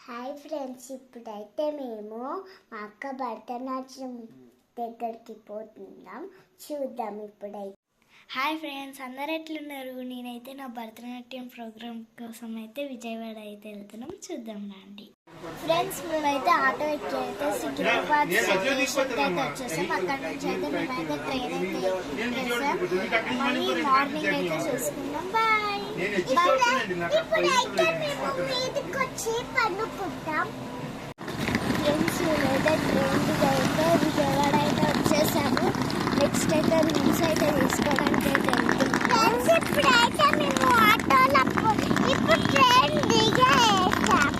Hi friends, ఇప్పుడైతే మేము మా అక్క భరతనాట్యం దగ్గరికి పోతున్నాం. చూద్దాం ఇప్పుడైతే. హాయ్ ఫ్రెండ్స్, అందరు ఎట్లున్నారు? నేనైతే నా భరతనాట్యం ప్రోగ్రామ్ కోసం అయితే విజయవాడ అయితే వెళ్తున్నాం. చూద్దాం రండి. ఫ్రెండ్స్, మేమైతే ఆటో ఎక్కి అయితే సికింద్రాబాద్ స్టేషన్కి అయితే వచ్చేసాం. అక్కడ నుంచి అయితే మేమైతే ట్రైన్ అయితే ఎక్కేసాం. మళ్ళీ మార్నింగ్ అయితే చూసుకుందాం. బాయ్. ఇప్పుడైతే మేము మీదకి వచ్చి పడుకుంటాం. ఫ్రెండ్స్, మేమైతే ట్రైన్కి అయితే విజయవాడ అయితే వచ్చేసాము. నెక్స్ట్ అయితే రూమ్స్ అయితే తీసుకోవడానికి అయితే వెళ్తున్నాం. ఇప్పుడైతే మేము ఆటోలో ఇప్పుడు ట్రైన్ దిగేసాం.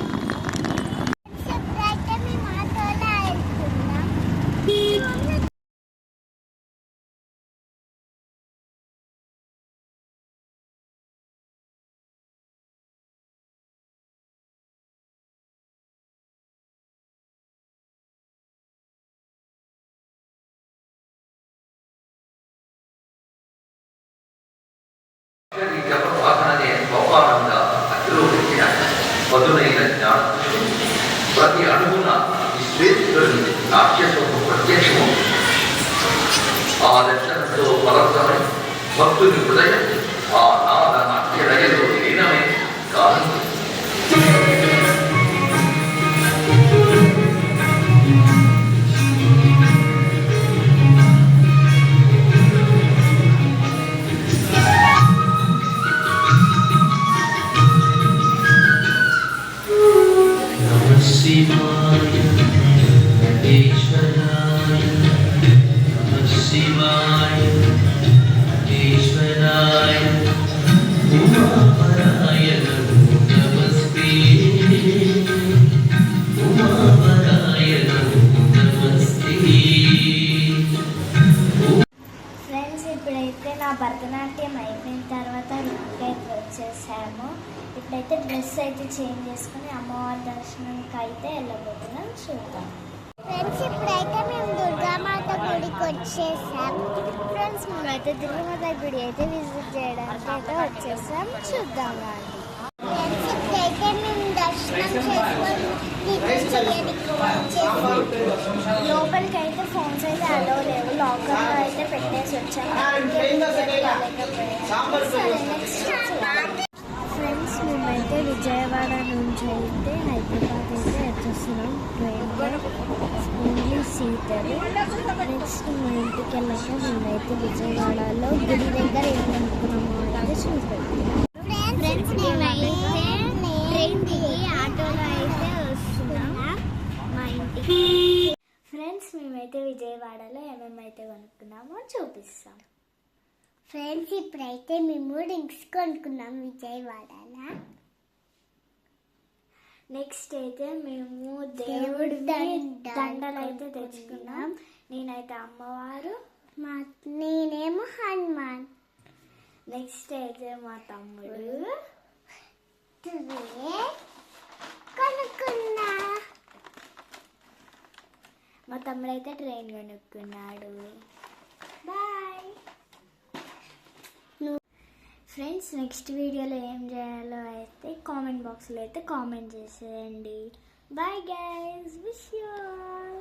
ఇప్పుడైతే మేము ఆటోలో వెళ్తున్నాం. మధురైన జ్ఞానం ప్రతి అడుగున ఈ శ్రేష్ఠుని నాట్యస్వము ప్రత్యక్షము. ఆ దర్శనంతో పరవశమై భక్తుని హృదయం ఆ నాద నాట్య లయలో లీనమై కాలం శివాయ ఈశ్వరాయ నమః శివాయ ఈశ్వరాయ ఉమాపరాయ నమస్తే ఉమాపరాయ నమస్తే. ఫ్రెండ్స్, ఇప్పుడైతే నా భరతనాట్యం అయిపోయిన తర్వాత ఇంటికి అయితే వచ్చేసాము. ఇప్పుడైతే డ్రెస్ అయితే చేంజ్ చేసుకుని అమ్మవారి దర్శనానికి అయితే వెళ్ళబోతున్నాం. చూద్దాం. ఫ్రెండ్స్, ఇప్పుడైతే మేము దుర్గామాత గుడికి వచ్చేసాం. ఫ్రెండ్స్, మేమైతే దుర్గామాత గుడి అయితే విజిట్ చేయడానికి అయితే వచ్చేసాం. చూద్దాం రండి. ఫ్రెండ్స్, ఇప్పుడైతే మేము దర్శనం చేసుకొని లోపలికి అయితే ఫోన్స్ అయితే అలో లేవు. లాకర్లో అయితే పెట్టేసి వచ్చాము. ఫ్రెండ్స్, మేమైతే విజయవాడ నుంచి అయితే హైదరాబాద్ అయితే వచ్చేస్తున్నాం. ట్రైన్లో ఓన్లీ సీటర్. నెక్స్ట్ మా ఇంటికి వెళ్ళాక మేమైతే విజయవాడలో గుడి దగ్గర ఏమనుకున్నామో అయితే చూద్దాం. ఫ్రెండ్స్, మేమైతే ట్రైన్ దిగి ఆటోలో అయితే వస్తున్నాం మా ఇంటికి. ఫ్రెండ్స్, మేమైతే విజయవాడలో ఏమేమైతే కొనుక్కున్నామో చూపిస్తాం. ఫ్రెండ్స్, ఇప్పుడైతే మేము రింగ్స్ కొనుక్కున్నాం విజయవాడలో. నెక్స్ట్ అయితే మేము దేవుడి దండలు అయితే తెచ్చుకున్నాం. నేనైతే అమ్మవారు, నేనేమో హనుమాన్. నెక్స్ట్ అయితే మా తమ్ముడు కొనుక్కున్నా. మా తమ్ముడు అయితే ట్రైన్ కొనుక్కున్నాడు. బాయ్. ఫ్రెండ్స్, నెక్స్ట్ వీడియోలో ఏం చేయాలో అయితే కామెంట్ బాక్స్లో అయితే కామెంట్ చేసేయండి. Bye guys, wish you all.